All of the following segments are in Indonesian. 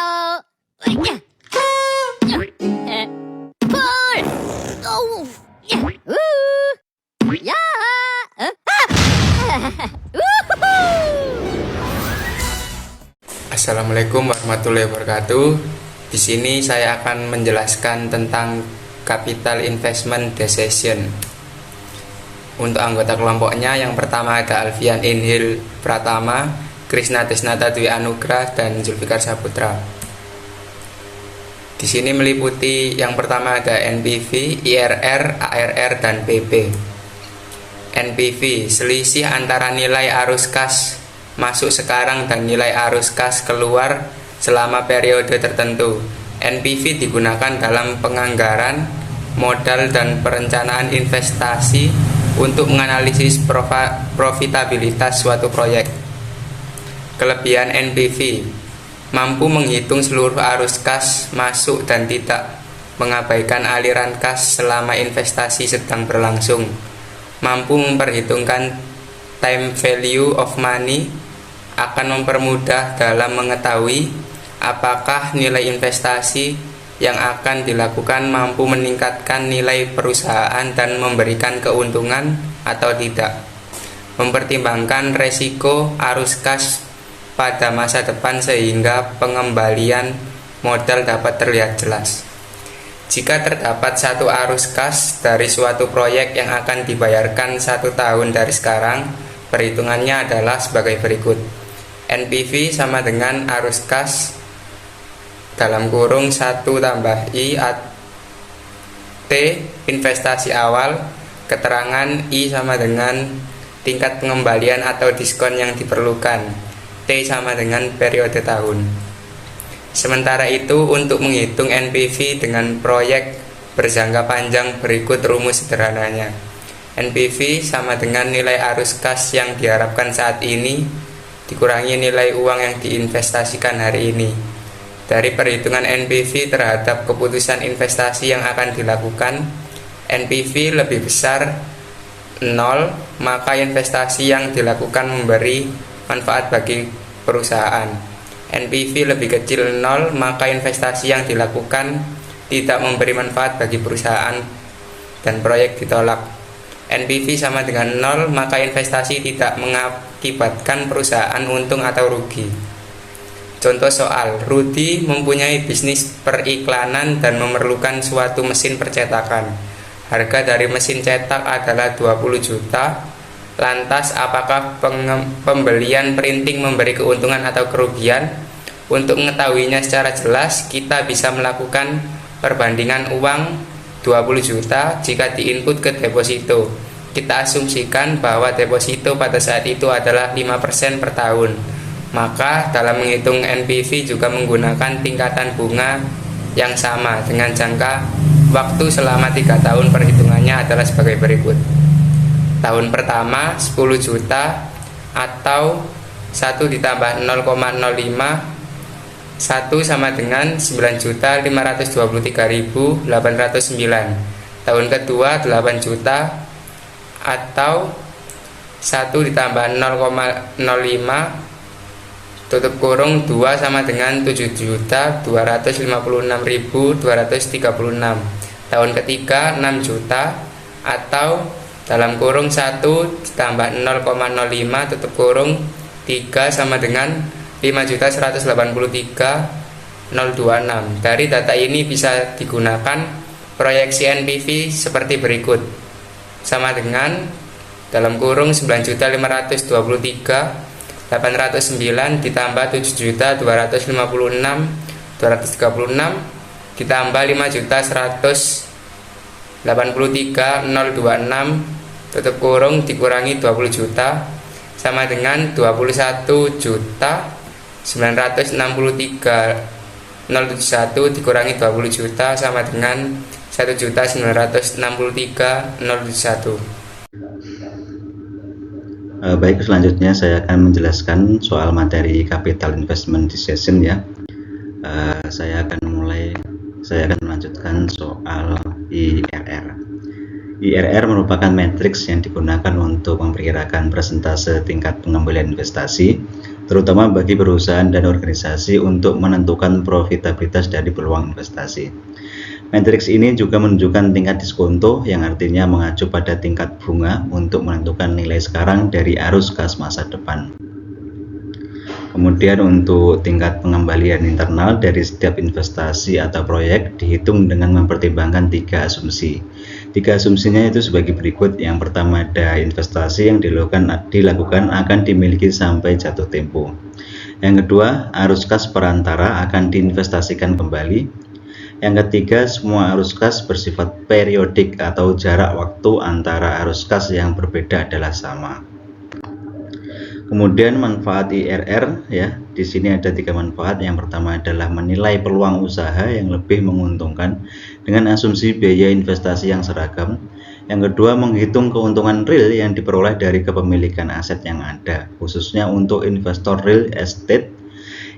Halo. Pul. Oh. Ya. Assalamualaikum warahmatullahi wabarakatuh. Di sini saya akan menjelaskan tentang capital investment decision. Untuk anggota kelompoknya, yang pertama ada Alfian Inhil Pratama, Krishna Desnata Dwi Anugrah, dan Zulfikar Saputra. Di sini meliputi yang pertama ada NPV, IRR, ARR, dan PP. NPV, selisih antara nilai arus kas masuk sekarang dan nilai arus kas keluar selama periode tertentu. NPV digunakan dalam penganggaran, modal, dan perencanaan investasi untuk menganalisis profitabilitas suatu proyek. Kelebihan NPV, mampu menghitung seluruh arus kas masuk dan tidak mengabaikan aliran kas selama investasi sedang berlangsung. Mampu memperhitungkan time value of money, akan mempermudah dalam mengetahui apakah nilai investasi yang akan dilakukan mampu meningkatkan nilai perusahaan dan memberikan keuntungan atau tidak. Mempertimbangkan resiko arus kas pada masa depan sehingga pengembalian modal dapat terlihat jelas. Jika terdapat satu arus kas dari suatu proyek yang akan dibayarkan 1 tahun dari sekarang, perhitungannya adalah sebagai berikut. NPV sama dengan arus kas dalam kurung 1 tambah I T investasi awal, keterangan I sama dengan tingkat pengembalian atau diskon yang diperlukan, T sama dengan periode tahun. Sementara itu, untuk menghitung NPV dengan proyek berjangka panjang berikut rumus sederhananya. NPV sama dengan nilai arus kas yang diharapkan saat ini dikurangi nilai uang yang diinvestasikan hari ini. Dari perhitungan NPV terhadap keputusan investasi yang akan dilakukan, NPV lebih besar 0, maka investasi yang dilakukan memberi manfaat bagi perusahaan. NPV lebih kecil 0, maka investasi yang dilakukan tidak memberi manfaat bagi perusahaan dan proyek ditolak. NPV sama dengan 0, maka investasi tidak mengakibatkan perusahaan untung atau rugi. Contoh soal, Rudi mempunyai bisnis periklanan dan memerlukan suatu mesin percetakan. Harga dari mesin cetak adalah 20 juta. Lantas, apakah pembelian printing memberi keuntungan atau kerugian? Untuk mengetahuinya secara jelas, kita bisa melakukan perbandingan uang 20 juta jika diinput ke deposito. Kita asumsikan bahwa deposito pada saat itu adalah 5% per tahun. Maka dalam menghitung NPV juga menggunakan tingkatan bunga yang sama dengan jangka waktu selama 3 tahun. Perhitungannya adalah sebagai berikut. Tahun pertama 10 juta atau 1 ditambah 0,05, 1 sama dengan 9.523.809. Tahun kedua 8 juta atau 1 ditambah 0,05 tutup kurung 2 sama dengan 7.256.236. Tahun ketiga 6 juta atau dalam kurung 1 ditambah 0,05 tutup kurung 3 sama dengan 5.183.026. Dari data ini bisa digunakan proyeksi NPV seperti berikut. Sama dengan dalam kurung 9.523.809 ditambah 7.256.236 ditambah 5.183.026 tutup kurung dikurangi 20 juta sama dengan 21.963.071 dikurangi 20 juta sama dengan 1.963.071. Baik, selanjutnya saya akan menjelaskan soal materi capital investment decision ya. Saya akan melanjutkan soal IRR. IRR merupakan matriks yang digunakan untuk memperkirakan persentase tingkat pengembalian investasi terutama bagi perusahaan dan organisasi untuk menentukan profitabilitas dari peluang investasi. Matriks ini juga menunjukkan tingkat diskonto yang artinya mengacu pada tingkat bunga untuk menentukan nilai sekarang dari arus kas masa depan. Kemudian untuk tingkat pengembalian internal dari setiap investasi atau proyek dihitung dengan mempertimbangkan 3 asumsi. 3 asumsinya itu sebagai berikut. Yang pertama, ada investasi yang dilakukan akan dimiliki sampai jatuh tempo. Yang kedua, arus kas perantara akan diinvestasikan kembali. Yang ketiga, semua arus kas bersifat periodik atau jarak waktu antara arus kas yang berbeda adalah sama. Kemudian manfaat IRR ya, di sini ada 3 manfaat. Yang pertama adalah menilai peluang usaha yang lebih menguntungkan dengan asumsi biaya investasi yang seragam. Yang kedua, menghitung keuntungan real yang diperoleh dari kepemilikan aset yang ada, khususnya untuk investor real estate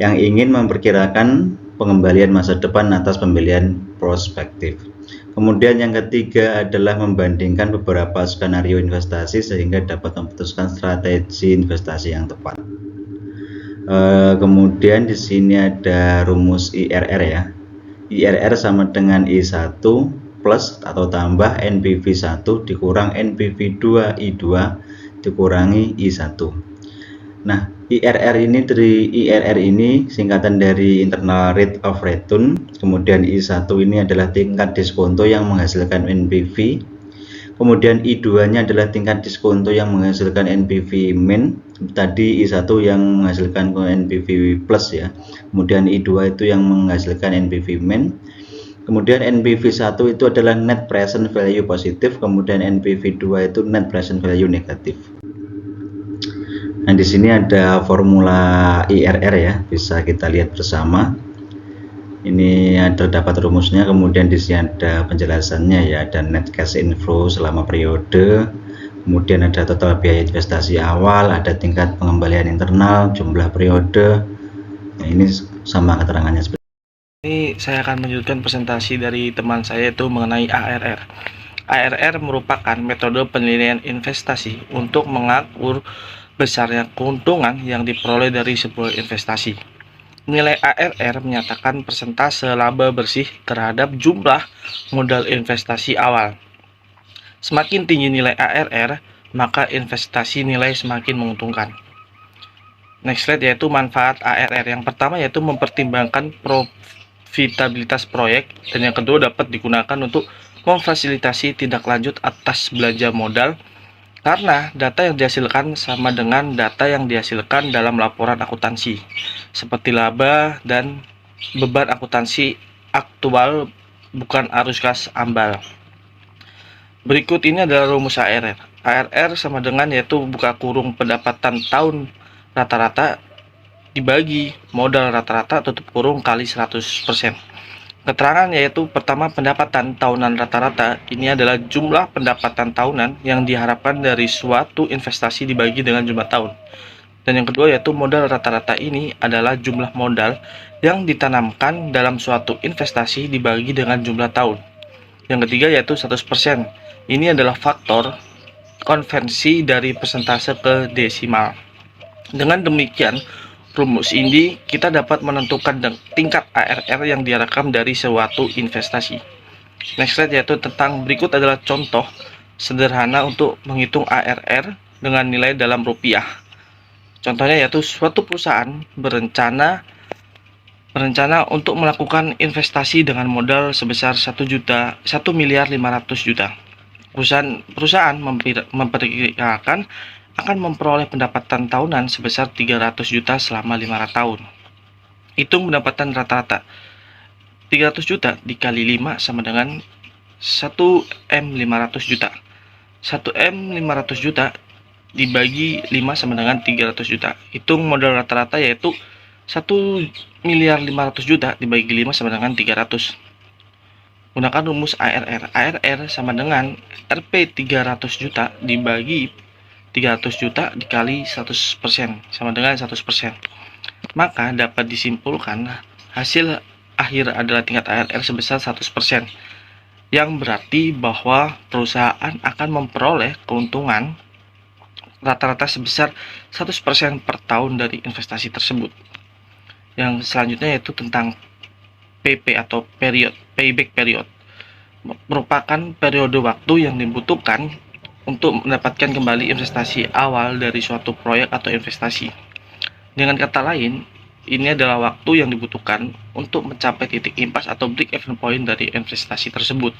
yang ingin memperkirakan pengembalian masa depan atas pembelian prospektif. Kemudian yang ketiga adalah membandingkan beberapa skenario investasi sehingga dapat memutuskan strategi investasi yang tepat. Kemudian di sini ada rumus IRR ya. IRR sama dengan I1 plus atau tambah NPV1 dikurang NPV2 I2 dikurangi I1. Nah, IRR ini singkatan dari internal rate of return, kemudian I1 ini adalah tingkat diskonto yang menghasilkan NPV, kemudian I2-nya adalah tingkat diskonto yang menghasilkan NPV min, tadi I1 yang menghasilkan NPV plus ya, kemudian I2 itu yang menghasilkan NPV min, kemudian NPV1 itu adalah net present value positif, kemudian NPV2 itu net present value negatif. Nah, di sini ada formula IRR ya, bisa kita lihat bersama. Ini terdapat rumusnya, kemudian di sini ada penjelasannya ya, ada net cash inflow selama periode, kemudian ada total biaya investasi awal, ada tingkat pengembalian internal, jumlah periode. Nah, ini sama keterangannya seperti ini. Saya akan melanjutkan presentasi dari teman saya itu mengenai ARR. ARR merupakan metode penilaian investasi untuk mengukur besarnya keuntungan yang diperoleh dari sebuah investasi. Nilai ARR menyatakan persentase laba bersih terhadap jumlah modal investasi awal. Semakin tinggi nilai ARR, maka investasi nilai semakin menguntungkan. Next slide yaitu manfaat ARR. Yang pertama yaitu mempertimbangkan profitabilitas proyek, dan yang kedua dapat digunakan untuk memfasilitasi tindak lanjut atas belanja modal karena data yang dihasilkan sama dengan data yang dihasilkan dalam laporan akuntansi, seperti laba dan beban akuntansi aktual, bukan arus kas ambal. Berikut ini adalah rumus ARR. ARR sama dengan yaitu buka kurung pendapatan tahun rata-rata dibagi modal rata-rata tutup kurung kali 100%. Keterangan yaitu pertama, pendapatan tahunan rata-rata ini adalah jumlah pendapatan tahunan yang diharapkan dari suatu investasi dibagi dengan jumlah tahun. Dan yang kedua yaitu modal rata-rata ini adalah jumlah modal yang ditanamkan dalam suatu investasi dibagi dengan jumlah tahun. Yang ketiga yaitu 100%. Ini adalah faktor konversi dari persentase ke desimal. Dengan demikian, rumus ini kita dapat menentukan tingkat ARR yang diharapkan dari suatu investasi. Next slide yaitu tentang berikut adalah contoh sederhana untuk menghitung ARR dengan nilai dalam rupiah. Contohnya yaitu suatu perusahaan berencana untuk melakukan investasi dengan modal sebesar 1.500.000.000. Perusahaan memperkirakan akan memperoleh pendapatan tahunan sebesar 300 juta selama 500 tahun. Hitung pendapatan rata-rata. 300 juta dikali 5 sama dengan 1M500 juta. 1M500 juta dibagi 5 sama dengan 300 juta. Hitung modal rata-rata yaitu 1.500.000.000 dibagi 5 sama dengan 300. Gunakan rumus ARR. ARR sama dengan Rp 300 juta dibagi 300 juta dikali 100% sama dengan 100%. Maka dapat disimpulkan hasil akhir adalah tingkat ARR sebesar 100%, yang berarti bahwa perusahaan akan memperoleh keuntungan rata-rata sebesar 100% per tahun dari investasi tersebut. Yang selanjutnya yaitu tentang PP atau payback period, merupakan periode waktu yang dibutuhkan untuk mendapatkan kembali investasi awal dari suatu proyek atau investasi. Dengan kata lain, ini adalah waktu yang dibutuhkan untuk mencapai titik impas atau break-even point dari investasi tersebut.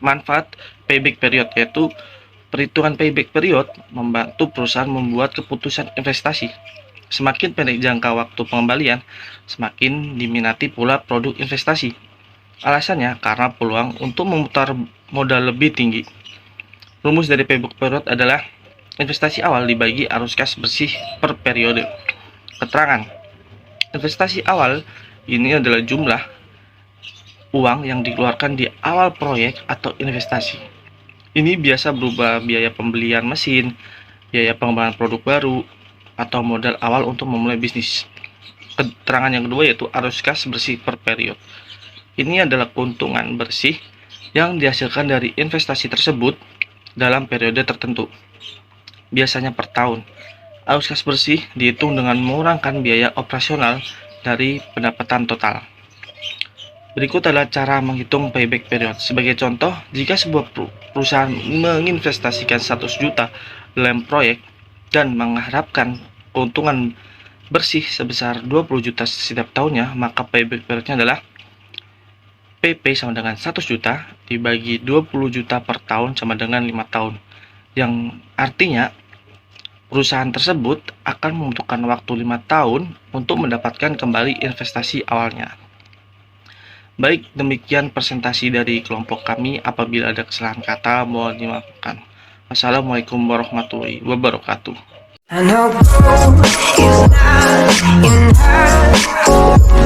Manfaat payback period yaitu perhitungan payback period membantu perusahaan membuat keputusan investasi. Semakin pendek jangka waktu pengembalian, semakin diminati pula produk investasi. Alasannya karena peluang untuk memutar modal lebih tinggi. Rumus dari payback period adalah investasi awal dibagi arus kas bersih per periode. Keterangan: investasi awal ini adalah jumlah uang yang dikeluarkan di awal proyek atau investasi. Ini biasa berupa biaya pembelian mesin, biaya pengembangan produk baru, atau modal awal untuk memulai bisnis. Keterangan yang kedua yaitu arus kas bersih per period. Ini adalah keuntungan bersih yang dihasilkan dari investasi tersebut dalam periode tertentu, biasanya per tahun. Arus kas bersih dihitung dengan mengurangkan biaya operasional dari pendapatan total. Berikut adalah cara menghitung payback period. Sebagai contoh, jika sebuah perusahaan menginvestasikan 100 juta dalam proyek dan mengharapkan keuntungan bersih sebesar 20 juta setiap tahunnya, maka payback periodnya adalah PP sama dengan 100 juta dibagi 20 juta per tahun sama dengan 5 tahun. Yang artinya perusahaan tersebut akan membutuhkan waktu 5 tahun untuk mendapatkan kembali investasi awalnya. Baik, demikian presentasi dari kelompok kami. Apabila ada kesalahan kata, mohon dimaafkan. Wassalamualaikum warahmatullahi wabarakatuh. I know gold is not enough.